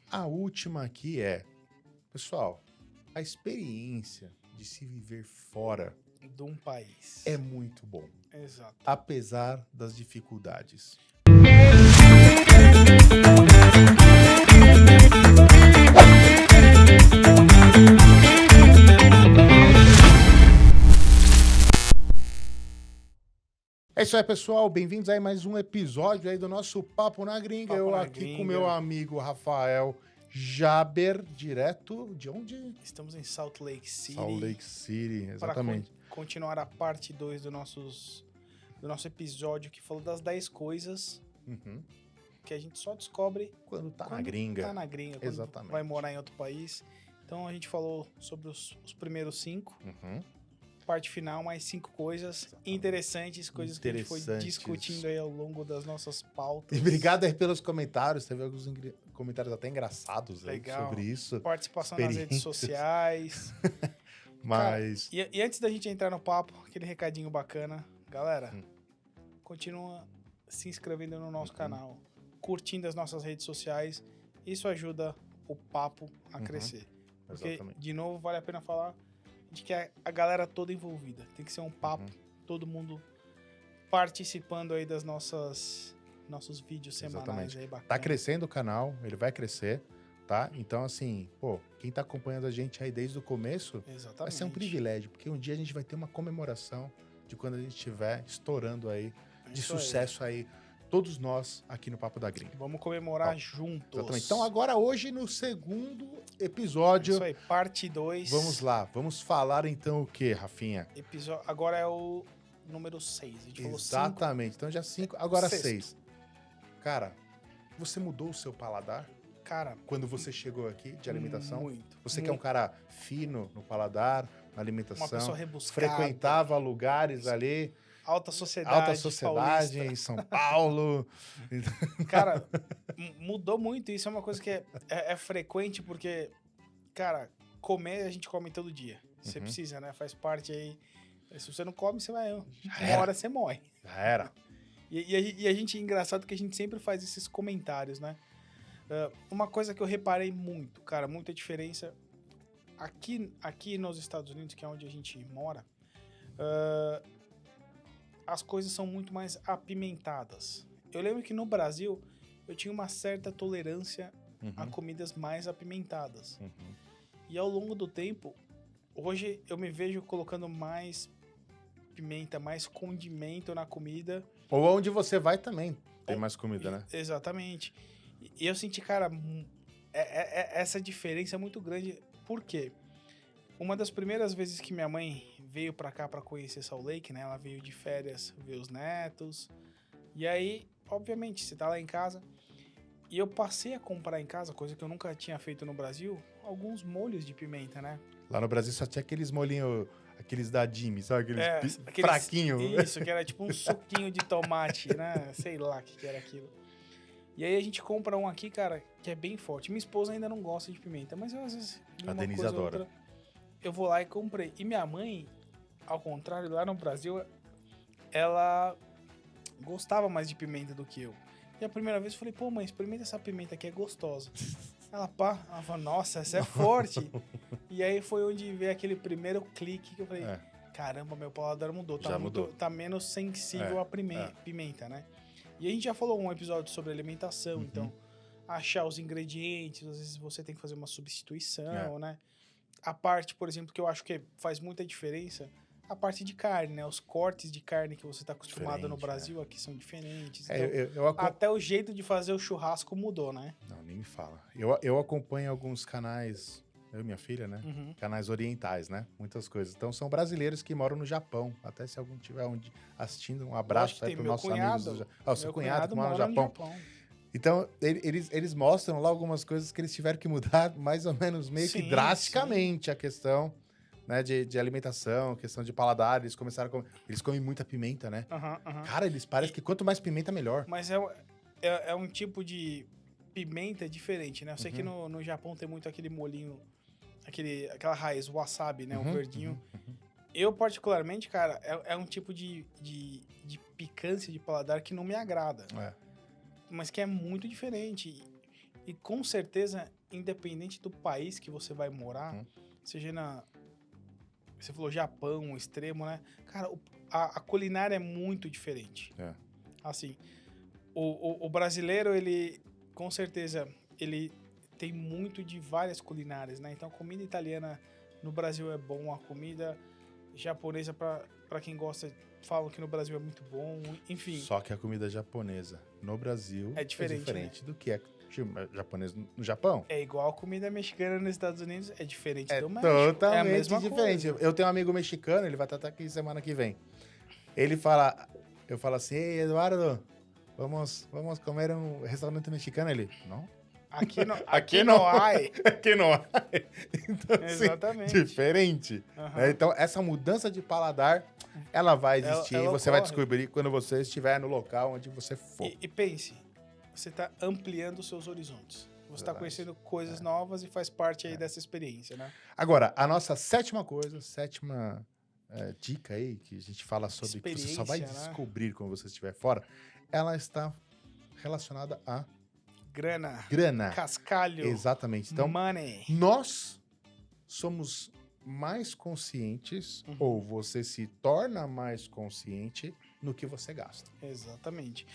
A última aqui é, pessoal, a experiência de se viver fora De um país. é muito bom, Exato. apesar das dificuldades. É isso aí, pessoal. Bem-vindos aí a mais um episódio aí do nosso Papo na Gringa. Papo Eu na aqui Gringa. com meu amigo Rafael Jaber, direto de onde? Estamos em Salt Lake City. Salt Lake City, Para exatamente. continuar a parte 2 do nosso episódio que falou das 10 coisas Uhum. que a gente só descobre Quando tá na quando gringa. tá na gringa, quando Exatamente. vai morar em outro país. Então a gente falou sobre os primeiros 5, Uhum. parte final, mais 5 coisas Exatamente. interessantes, coisas que a gente foi Interessantes. discutindo aí ao longo das nossas pautas. E obrigado aí pelos comentários. Teve alguns comentários até engraçados aí Legal. sobre isso. Participação nas redes Experiências. sociais. Mas E antes da gente entrar no papo, aquele recadinho bacana. Galera, Hum. continua se inscrevendo no nosso Uhum. canal, curtindo as nossas redes sociais. Isso ajuda o papo a Uhum. crescer. Porque, exatamente. de novo, vale a pena falar de que a galera toda envolvida. Tem que ser um papo, todo mundo participando aí das nossos vídeos semanais Exatamente. aí bacana. Tá crescendo o canal, ele vai crescer, tá? Então, assim, pô, quem tá acompanhando a gente aí desde o começo, Exatamente. vai ser um privilégio, porque um dia a gente vai ter uma comemoração de quando a gente estiver estourando aí, de Isso aí. sucesso aí, todos nós aqui no Papo da Gringa. Vamos comemorar Tá. juntos. Exatamente. Então, agora, hoje, no segundo episódio, Isso aí, parte 2. vamos lá, vamos falar então o que, Rafinha? Agora é o número 6. A gente falou 5. Exatamente. Então, já 5, agora Sexto. 6. Cara, você mudou o seu paladar Cara, quando você chegou aqui de alimentação? muito. Você que é um cara fino no paladar, na Uma alimentação, pessoa rebuscada. frequentava lugares ali, Alta sociedade. alta sociedade paulista. em São Paulo. Cara, mudou muito. Isso é uma coisa que é frequente porque, cara, comer a gente come todo dia. Você Uhum. precisa, né? Faz parte aí. Se você não come, você vai. Uma era. hora você morre. Já era. E a gente, engraçado que a gente sempre faz esses comentários, né? Uma coisa que eu reparei muito, cara, muita diferença. Aqui nos Estados Unidos, que é onde a gente mora, as coisas são muito mais apimentadas. Eu lembro que no Brasil eu tinha uma certa tolerância a Uhum, comidas mais apimentadas. uhum. E ao longo do tempo, hoje eu me vejo colocando mais pimenta, mais condimento na comida. Ou onde você vai também tem mais comida, né? Exatamente. E eu senti, cara, essa diferença é muito grande. Por quê? Uma das primeiras vezes que minha mãe veio pra cá pra conhecer Salt Lake, né? Ela veio de férias ver os netos. E aí, obviamente, você tá lá em casa. E eu passei a comprar em casa, coisa que eu nunca tinha feito no Brasil, alguns molhos de pimenta, né? Lá no Brasil só tinha aqueles molhinhos, aqueles da Jimmy, sabe? Aqueles Aqueles- fraquinhos. Isso, que era tipo um suquinho de tomate, né? Sei lá o que era aquilo. E aí a gente compra um aqui, cara, que é bem forte. Minha esposa ainda não gosta de pimenta, mas eu às vezes... A uma Denise coisa ou adora. outra, eu vou lá e comprei. E minha mãe, ao contrário, lá no Brasil, ela gostava mais de pimenta do que eu. E a primeira vez eu falei, pô, mãe, experimenta essa pimenta aqui, é gostosa. Ela falou, nossa, essa é forte. E aí foi onde veio aquele primeiro clique que eu falei, É. caramba, meu paladar mudou. Já mudou. Tá menos sensível É, à pimenta, né? E a gente já falou um episódio sobre alimentação, Uhum. então achar os ingredientes, às vezes você tem que fazer uma substituição, né? A parte, por exemplo, que eu acho que faz muita diferença, a parte de carne, né? Os cortes de carne que você tá acostumado no Diferente, Brasil aqui são diferentes. É, Então, eu até o jeito de fazer o churrasco mudou, né? Não, nem me fala. Eu acompanho alguns canais, eu e minha filha, né? Uhum. Canais orientais, né? Muitas coisas. Então são brasileiros que moram no Japão. Até se algum tiver onde assistindo, um abraço Lógico que aí tem para meu nossos cunhado. amigos. O seu Meu cunhado que mora no Japão. Japão. Então, eles mostram lá algumas coisas que eles tiveram que mudar mais ou menos meio que Sim, drasticamente a questão, né, de alimentação, questão de paladar. Eles começaram a comer. Eles comem muita pimenta, né? Aham, aham. Cara, eles parecem que quanto mais pimenta, melhor. Mas é um tipo de pimenta diferente, né? Eu sei que Uhum. no Japão tem muito aquele molinho, aquela raiz, wasabi, né? O Uhum, verdinho. Eu, particularmente, cara, é um tipo de picância de paladar que não me agrada. É. Mas que é muito diferente. E com certeza independente do país que você vai morar, seja você falou Japão, extremo, né? Cara, a culinária é muito diferente. É. Assim, o brasileiro, ele, com certeza, ele tem muito de várias culinárias, né? Então, a comida italiana no Brasil é bom, a comida japonesa, para quem gosta, falam que no Brasil é muito bom, enfim. Só que a comida japonesa no Brasil É diferente, do que é japonesa no Japão. É igual a comida mexicana nos Estados Unidos, é diferente É do México. É a totalmente mesma diferente. coisa. Eu tenho um amigo mexicano, ele vai estar aqui semana que vem. Ele fala, eu falo assim, ei, Eduardo, vamos comer um restaurante mexicano? Ele, não? Aqui não, Aqui não não. há. Aqui não há. Então, assim, Exatamente. diferente. Aham. Né? Então, essa mudança de paladar, ela vai existir. Ela Você vai ocorre. descobrir quando você estiver no local onde você for. E pense, você está ampliando os seus horizontes. Você está Verdade. conhecendo coisas novas e faz parte aí dessa experiência, né? Agora, a nossa sétima dica aí, que a gente fala sobre que você só vai Experiência, né? descobrir quando você estiver fora, ela está relacionada a Grana, grana. cascalho, Exatamente. Então, money. nós somos mais conscientes, Uhum. ou você se torna mais consciente no que você gasta. Exatamente.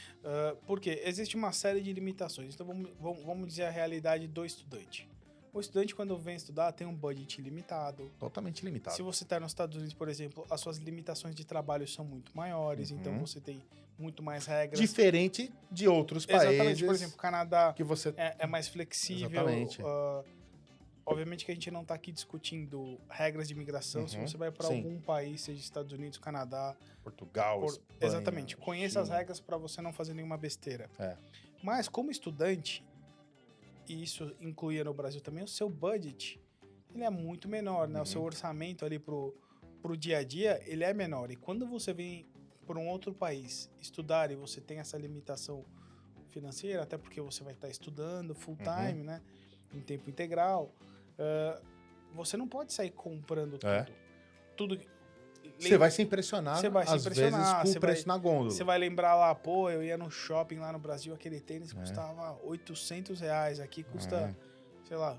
Porque existe uma série de limitações. Então, vamos dizer a realidade do estudante. O estudante, quando vem estudar, tem um budget limitado. Totalmente limitado. Se você está nos Estados Unidos, por exemplo, as suas limitações de trabalho são muito maiores, então você tem muito mais regras. Diferente de outros países. Exatamente. Por exemplo, o Canadá que você é mais flexível. Exatamente. Obviamente que a gente não está aqui discutindo regras de imigração. Se você vai para sim. algum país, seja Estados Unidos, Canadá, Portugal, Espanha, exatamente. Conheça as China. regras para você não fazer nenhuma besteira. É. Mas como estudante, e isso incluía no Brasil também, o seu budget ele é muito menor, né? O seu orçamento ali pro dia a dia, ele é menor. E quando você vem para um outro país estudar e você tem essa limitação financeira, até porque você vai estar estudando full time, né? Em tempo integral, você não pode sair comprando tudo. É. Tudo. Você vai se impressionar, Você vai se às impressionar, vezes, com o preço na gôndola. Você vai lembrar lá, pô, eu ia no shopping lá no Brasil, aquele tênis custava R$800, aqui custa, sei lá,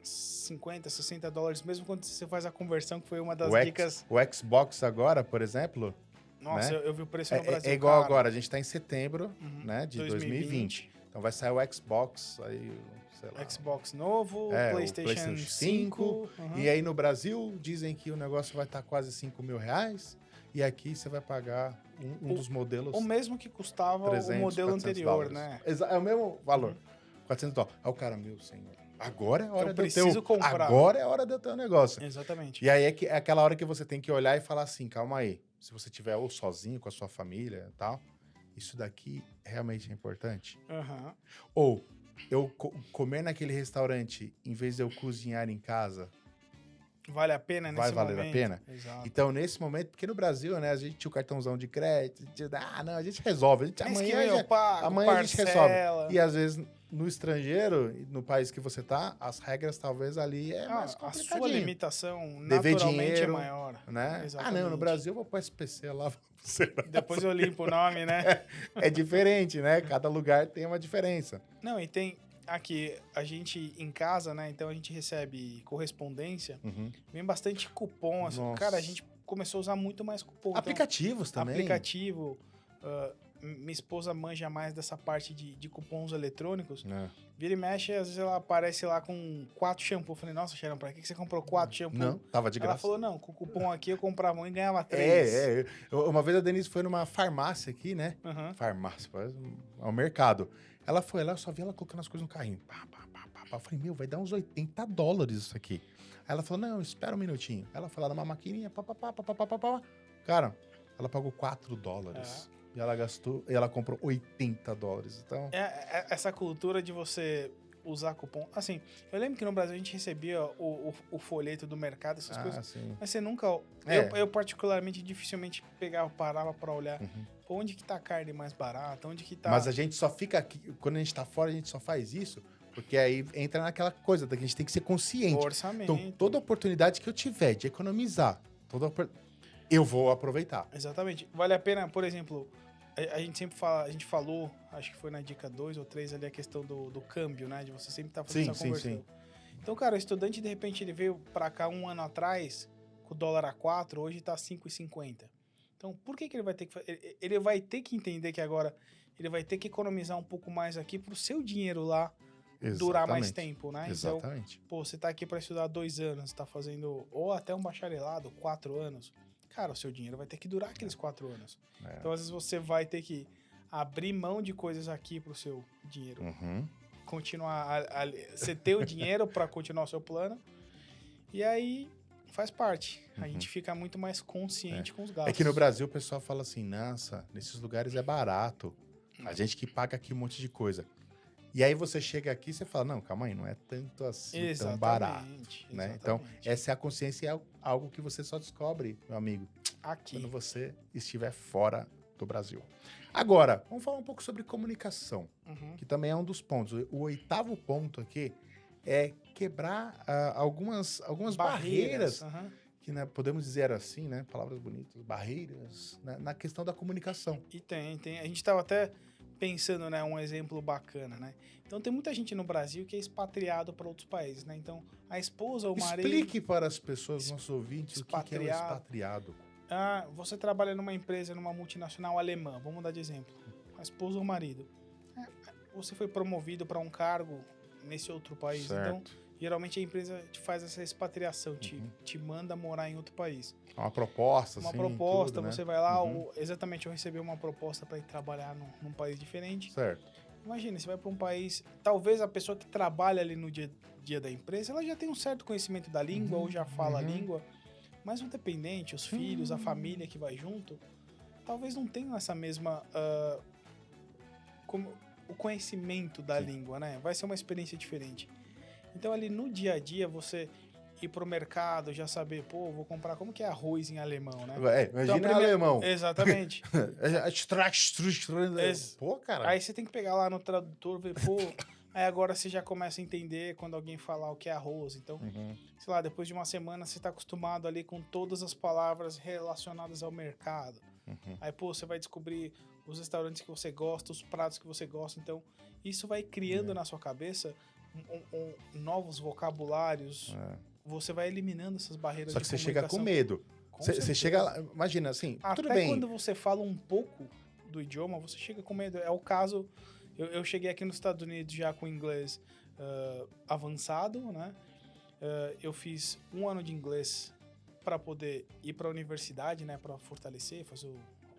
50, 60 dólares, mesmo quando você faz a conversão, que foi uma das dicas. O Xbox agora, por exemplo, Nossa, né? eu vi o preço no Brasil, é igual cara. agora, a gente tá em setembro, né, de 2020. Então vai sair o Xbox, aí, sei lá. Xbox novo, o PlayStation 5. E aí no Brasil dizem que o negócio vai estar quase R$5.000. E aqui você vai pagar um dos modelos. O mesmo que custava 300, o modelo 400 anterior, dólares. né? É o mesmo valor. $400. Aí o cara, meu senhor, agora é a hora Eu de eu preciso ter comprar. Agora é a hora de eu ter um negócio. Exatamente. E aí é aquela hora que você tem que olhar e falar assim, calma aí. Se você estiver ou sozinho com a sua família e tal, isso daqui realmente é importante? Aham. Ou eu comer naquele restaurante, em vez de eu cozinhar em casa, Vale a pena nesse vai valer momento? a pena? Exato. Então, nesse momento, porque no Brasil, né, a gente tinha o cartãozão de crédito, a gente resolve. A gente, Mês que amanhã vem eu pago, amanhã a gente parcela. resolve. E às vezes, no estrangeiro, no país que você tá, as regras talvez ali é mais a sua complicadinho. limitação Dever naturalmente dinheiro, é maior. Né? Exatamente. Não, no Brasil eu vou pro SPC lá. Depois eu limpo o nome, né? É diferente, né? Cada lugar tem uma diferença. Não, e tem aqui, a gente em casa, né? Então a gente recebe correspondência, vem bastante cupom. Assim. Nossa. Cara, a gente começou a usar muito mais cupom. Então, Aplicativos também. aplicativo. Minha esposa manja mais dessa parte de cupons eletrônicos. Vira e mexe, às vezes ela aparece lá com 4 shampoos. Eu falei, nossa, Sharon, pra que você comprou 4 shampoos? Não, tava de graça. Ela falou, não, com o cupom aqui eu comprava um e ganhava 3. Uma vez a Denise foi numa farmácia aqui, né? Farmácia, ao mercado. Ela foi lá, eu só vi ela colocando as coisas no carrinho. Pá. Eu falei, meu, vai dar uns $80 isso aqui. Aí ela falou, não, espera um minutinho. Ela foi lá numa maquininha, pá. Cara, ela pagou $4. E ela gastou, e ela comprou $80. Então... Essa cultura de você usar cupom. Assim, eu lembro que no Brasil a gente recebia o folheto do mercado, essas coisas. Sim. Mas você nunca... Eu particularmente, dificilmente parava pra olhar onde que tá a carne mais barata, onde que tá... Mas a gente só fica aqui, quando a gente tá fora, a gente só faz isso, porque aí entra naquela coisa da que a gente tem que ser consciente. Orçamento. Então, toda oportunidade que eu tiver de economizar, eu vou aproveitar. Exatamente. Vale a pena, por exemplo, a gente sempre fala, a gente falou, acho que foi na dica 2 ou 3 ali, a questão do câmbio, né? De você sempre estar fazendo essa conversão. Então, cara, o estudante, de repente, ele veio pra cá um ano atrás, com o dólar a 4, hoje tá 5,50. Então, por que ele vai ter que... Ele vai ter que entender que agora ele vai ter que economizar um pouco mais aqui pro seu dinheiro lá durar mais tempo, né? Exatamente. Então, pô, você tá aqui para estudar 2 anos, tá fazendo ou até um bacharelado, 4 anos, cara, o seu dinheiro vai ter que durar aqueles 4 anos. Então, às vezes, você vai ter que abrir mão de coisas aqui pro seu dinheiro. Continuar você ter o dinheiro para continuar o seu plano. E aí faz parte. A gente fica muito mais consciente com os gastos. É que no Brasil o pessoal fala assim, nossa, nesses lugares é barato. A gente que paga aqui um monte de coisa. E aí você chega aqui e você fala, não, calma aí, não é tanto assim tão barato. Né? Então, essa é a consciência, é algo que você só descobre, meu amigo, aqui, quando você estiver fora do Brasil. Agora, vamos falar um pouco sobre comunicação, que também é um dos pontos. O 8º ponto aqui é quebrar algumas barreiras que, né, podemos dizer assim, né, palavras bonitas, barreiras, né, na questão da comunicação. E tem. A gente estava até pensando, né, um exemplo bacana, né? Então tem muita gente no Brasil que é expatriado para outros países, né? Então a esposa, o marido... Explique para as pessoas, nossos ouvintes, o que é o expatriado. Você trabalha numa empresa, numa multinacional alemã, vamos dar de exemplo. A esposa ou o marido. Você foi promovido para um cargo nesse outro país, certo. Então geralmente a empresa te faz essa expatriação, te manda morar em outro país. Uma proposta, Uma assim, proposta, tudo, né? você vai lá, exatamente, eu recebi uma proposta para ir trabalhar num país diferente. Certo. Imagina, você vai para um país, talvez a pessoa que trabalha ali no dia da empresa, ela já tem um certo conhecimento da língua ou já fala a língua, mas o dependente, os filhos, a família que vai junto, talvez não tenham essa mesma... o conhecimento da língua, né? Vai ser uma experiência diferente. Então, ali no dia a dia, você ir pro mercado, já saber, pô, vou comprar como que é arroz em alemão, né? Imagina então, alemão. Exatamente. Pô, cara. Aí você tem que pegar lá no tradutor, ver, pô... Aí agora você já começa a entender quando alguém falar o que é arroz. Então, sei lá, depois de uma semana você tá acostumado ali com todas as palavras relacionadas ao mercado. Aí, pô, você vai descobrir os restaurantes que você gosta, os pratos que você gosta. Então, isso vai criando na sua cabeça novos vocabulários. Você vai eliminando essas barreiras de comunicação. Só que você chega com medo. Você chega lá, imagina assim, tudo bem. Até quando você fala um pouco do idioma, você chega com medo. É o caso... Eu cheguei aqui nos Estados Unidos já com inglês avançado, né? Eu fiz 1 ano de inglês para poder ir para a universidade, né? Para fortalecer, fazer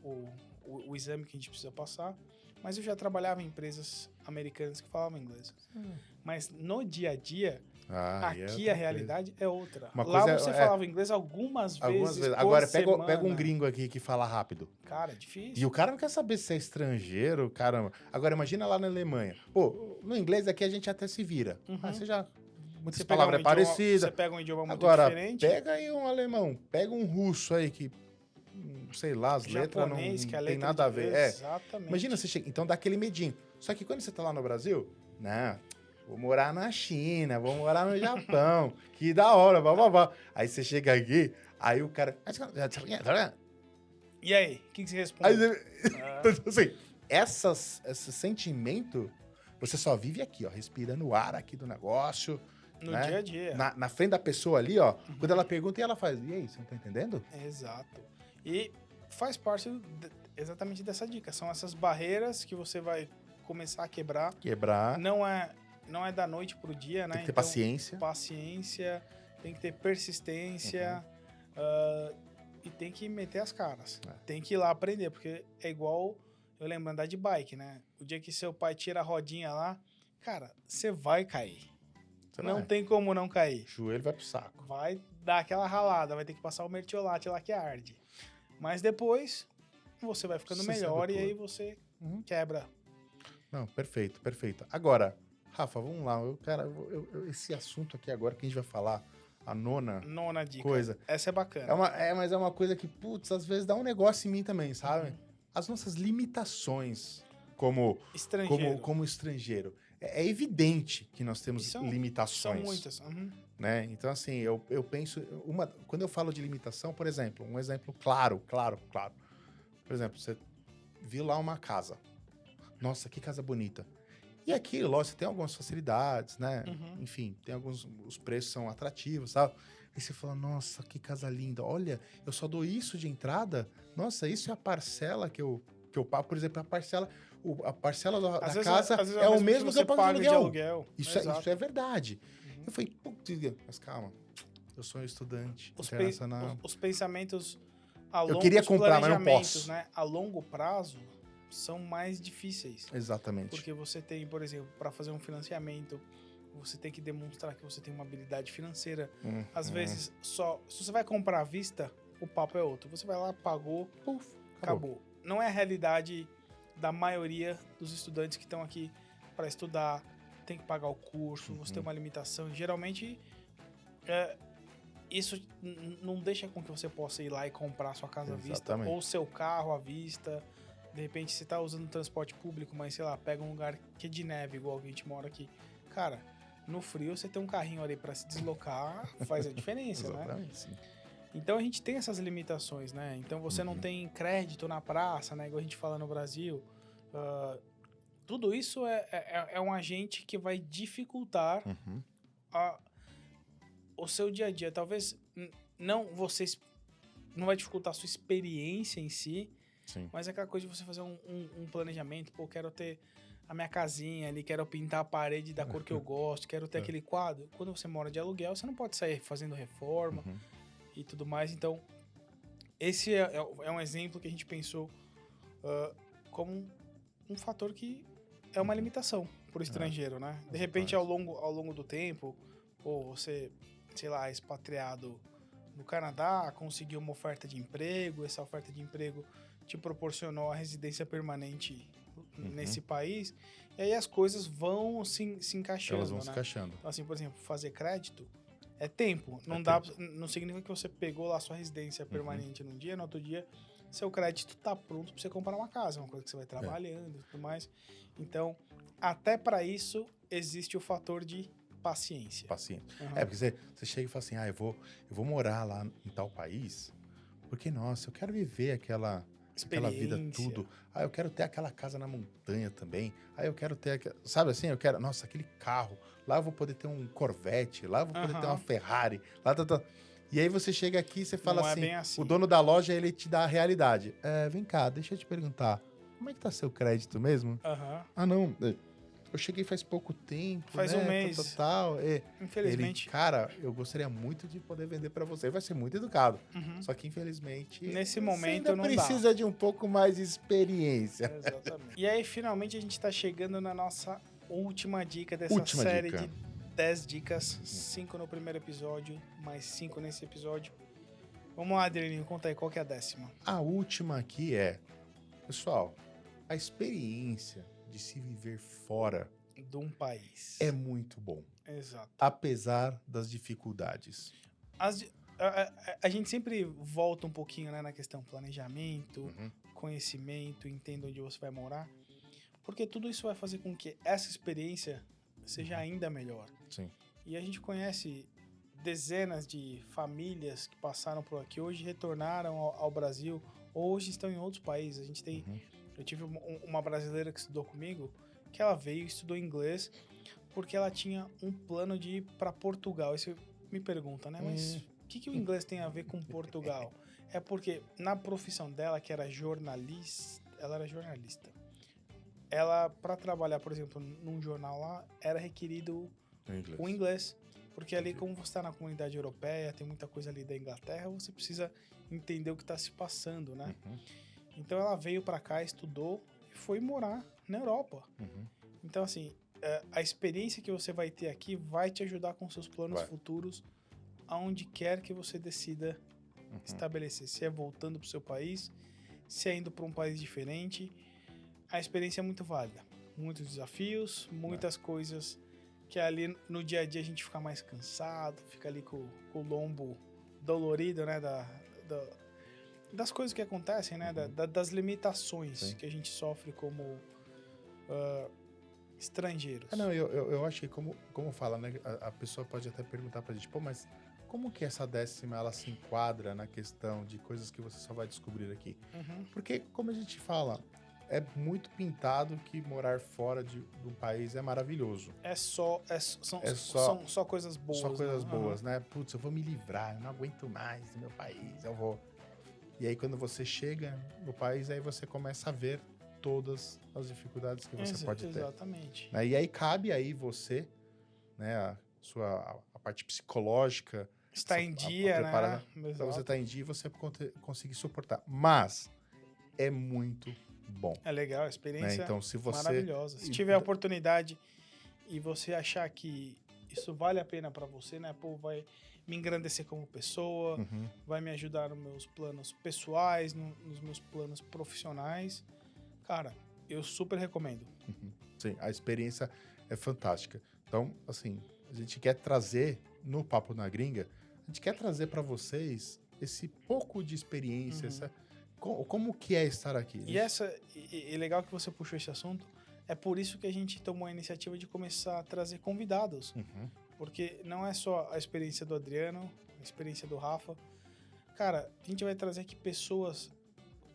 o exame que a gente precisa passar. Mas eu já trabalhava em empresas americanas que falavam inglês. Mas no dia a dia, aqui a realidade é outra. Lá você falava inglês algumas vezes. Agora, pega um gringo aqui que fala rápido. Cara, é difícil. E o cara não quer saber se é estrangeiro, caramba. Agora, imagina lá na Alemanha. Pô, no inglês aqui a gente até se vira. Você já... Muitas palavras parecidas. Você pega um idioma muito diferente. Agora, pega aí um alemão, pega um russo aí que... sei lá, as letras não tem nada a ver. Exatamente. Imagina você chega... Então dá aquele medinho. Só que quando você tá lá no Brasil, né? Vou morar na China, vou morar no Japão. Que da hora, blá. Aí você chega aqui, aí o cara... E aí? O que você responde? Assim, esse sentimento, você só vive aqui, ó, respirando o ar aqui do negócio. No dia a dia. Na frente da pessoa ali, ó. Quando ela pergunta, e ela faz, e aí, você não tá entendendo? Exato. E faz parte exatamente dessa dica. São essas barreiras que você vai começar a quebrar. Não é da noite pro dia, né? Tem que ter paciência. Paciência, tem que ter persistência e tem que meter as caras. Tem que ir lá aprender, porque é igual, eu lembro, andar de bike, né? O dia que seu pai tira a rodinha lá, cara, você vai cair. Não tem como não cair. O joelho vai pro saco. Vai dar aquela ralada, vai ter que passar o mertiolate lá que arde. Mas depois você vai ficando melhor e aí você quebra. Não, perfeito. Agora, Rafa, vamos lá. Esse assunto aqui agora que a gente vai falar, a nona dica. Coisa. Essa é bacana. Mas é uma coisa que, putz, às vezes dá um negócio em mim também, sabe? As nossas limitações como estrangeiro. É evidente que nós temos limitações. São muitas. Né? Então, assim, eu penso... Quando eu falo de limitação, por exemplo, um exemplo claro. Por exemplo, você viu lá uma casa. Nossa, que casa bonita. E aqui, lógico, tem algumas facilidades, né? Uhum. Enfim, tem alguns... Os preços são atrativos, sabe? Aí você fala, nossa, que casa linda. Olha, eu só dou isso de entrada? Nossa, isso é a parcela que eu pago. Por exemplo, a parcela Às da vezes, casa às vezes é o que mesmo que você eu pago de paga aluguel. Isso Exato. é verdade. Uhum. Eu falei, putz, mas calma. Eu sou um estudante Os internacional. os pensamentos Eu queria os comprar, mas não planejamentos, posso. né, a longo prazo são mais difíceis. Exatamente. Porque você tem, por exemplo, para fazer um financiamento, você tem que demonstrar que você tem uma habilidade financeira. Às vezes, se você vai comprar à vista, o papo é outro. Você vai lá, pagou, puf, acabou. Não é a realidade da maioria dos estudantes que estão aqui para estudar, tem que pagar o curso, você tem uma limitação. Geralmente, isso não deixa com que você possa ir lá e comprar sua casa à vista, ou seu carro à vista. De repente, você tá usando transporte público, mas sei lá, pega um lugar que é de neve, igual que a gente mora aqui. Cara, no frio, você tem um carrinho ali para se deslocar, faz a diferença, né? Sim. Então, a gente tem essas limitações, né? Então, você não tem crédito na praça, né? Igual a gente fala no Brasil. Tudo isso é um agente que vai dificultar o seu dia a dia. Talvez não vai dificultar a sua experiência em si, sim, mas é aquela coisa de você fazer um planejamento. Pô, quero ter a minha casinha ali, quero pintar a parede da cor que eu gosto, quero ter aquele quadro. Quando você mora de aluguel, você não pode sair fazendo reforma e tudo mais. Então, esse é um exemplo que a gente pensou como um fator que é uma limitação para o estrangeiro, né? De repente, ao longo do tempo, ou você, sei lá, expatriado no Canadá, conseguiu uma oferta de emprego, essa oferta de emprego te proporcionou a residência permanente nesse país, e aí as coisas vão se encaixando. Elas vão se né? encaixando. Então, assim, por exemplo, fazer crédito é tempo. Não significa que você pegou lá sua residência permanente num dia, no outro dia seu crédito tá pronto para você comprar uma casa, uma coisa que você vai trabalhando e tudo mais. Então, até para isso existe o fator de paciência. Porque você chega e fala assim, eu vou morar lá em tal país, porque, nossa, eu quero viver aquela vida tudo. Eu quero ter aquela casa na montanha também. Eu quero ter, sabe assim, nossa, aquele carro. Lá eu vou poder ter um Corvette, lá eu vou poder ter uma Ferrari. E aí você chega aqui e você fala assim, o dono da loja, ele te dá a realidade. Vem cá, deixa eu te perguntar, como é que tá seu crédito mesmo? Não, eu cheguei faz pouco tempo, faz um mês. Infelizmente. Cara, eu gostaria muito de poder vender pra você. Vai ser muito educado. Só que, infelizmente, nesse momento não precisa de um pouco mais de experiência. Exatamente. E aí, finalmente, a gente tá chegando na nossa última dica dessa série de 10 dicas. 5 no primeiro episódio, mais 5 nesse episódio. Vamos lá, Adrianinho, conta aí, qual que é a 10ª? A última aqui pessoal, a experiência de se viver fora de um país é muito bom. Exato. Apesar das dificuldades. A gente sempre volta um pouquinho, né, na questão planejamento, conhecimento, entenda onde você vai morar, porque tudo isso vai fazer com que essa experiência seja ainda melhor. Sim. E a gente conhece dezenas de famílias que passaram por aqui, hoje retornaram ao Brasil, hoje estão em outros países. A gente tem... Eu tive uma brasileira que estudou comigo, que ela veio e estudou inglês porque ela tinha um plano de ir para Portugal. Aí você me pergunta, né? Mas o que o inglês tem a ver com Portugal? É porque na profissão dela, que era jornalista, ela era jornalista. Ela, para trabalhar, por exemplo, num jornal lá, era requerido o inglês. Porque ali, como você está na comunidade europeia, tem muita coisa ali da Inglaterra, você precisa entender o que está se passando, né? Então ela veio para cá, estudou e foi morar na Europa. Então, assim, a experiência que você vai ter aqui vai te ajudar com seus planos futuros, aonde quer que você decida estabelecer. Se é voltando para o seu país, se é indo para um país diferente, a experiência é muito válida. Muitos desafios, muitas coisas que ali no dia a dia a gente fica mais cansado, fica ali com o lombo dolorido, né, das coisas que acontecem, né? Das limitações que a gente sofre como estrangeiros. Eu acho que como fala, né? A pessoa pode até perguntar pra gente, mas como que essa 10ª ela se enquadra na questão de coisas que você só vai descobrir aqui? Porque, como a gente fala, é muito pintado que morar fora do país é maravilhoso. São só coisas boas. Só coisas né? boas, né? Putz, eu vou me livrar, eu não aguento mais do meu país, eu vou... E aí, quando você chega no país, aí você começa a ver todas as dificuldades que você pode ter. Exatamente. E aí, cabe aí você, né, a parte psicológica... Está em dia, né? Para você estar em dia e você conseguir suportar. Mas é muito bom. É legal, a experiência então, se você... maravilhosa. Se tiver a oportunidade e você achar que isso vale a pena para você, né? Pô, vai me engrandecer como pessoa, vai me ajudar nos meus planos pessoais, nos meus planos profissionais. Cara, eu super recomendo. Sim, a experiência é fantástica. Então, assim, a gente quer trazer no Papo na Gringa, a gente quer trazer para vocês esse pouco de experiência, como que é estar aqui. E é legal que você puxou esse assunto, é por isso que a gente tomou a iniciativa de começar a trazer convidados. Porque não é só a experiência do Adriano, a experiência do Rafa. Cara, a gente vai trazer aqui pessoas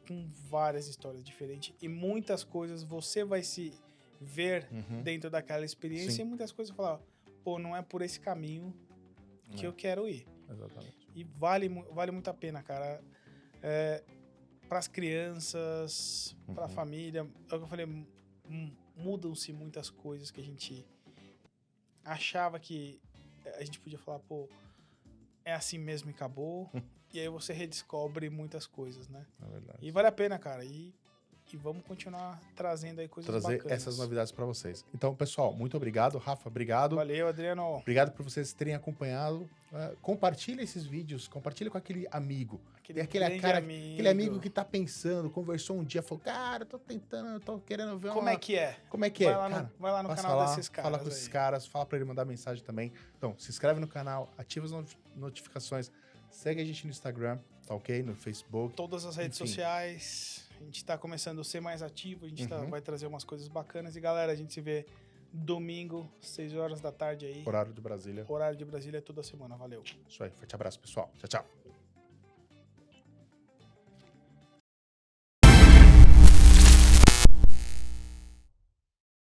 com várias histórias diferentes e muitas coisas você vai se ver dentro daquela experiência. Sim. E muitas coisas falar, pô, não é por esse caminho que eu quero ir. Exatamente. E vale muito a pena, cara. Para as crianças, para a família. É o que eu falei, mudam-se muitas coisas que a gente achava que a gente podia falar, pô, é assim mesmo e acabou. E aí você redescobre muitas coisas, né? É verdade. E vale a pena, cara. E vamos continuar trazendo aí coisas bacanas. Trazer essas novidades para vocês. Então, pessoal, muito obrigado. Rafa, obrigado. Valeu, Adriano. Obrigado por vocês terem acompanhado. Compartilha esses vídeos, compartilha com aquele amigo. Aquele amigo que tá pensando, conversou um dia, falou, cara, tô tentando, tô querendo ver Como é que é? Como é que é? Vai lá no canal desses caras. Fala com esses caras, fala pra ele mandar mensagem também. Então, se inscreve no canal, ativa as notificações, segue a gente no Instagram, tá ok? No Facebook. Todas as redes sociais. A gente tá começando a ser mais ativo, a gente vai trazer umas coisas bacanas. E galera, a gente se vê domingo, 6 horas da tarde aí. Horário de Brasília. Horário de Brasília toda semana. Valeu. Isso aí, forte abraço, pessoal. Tchau, tchau.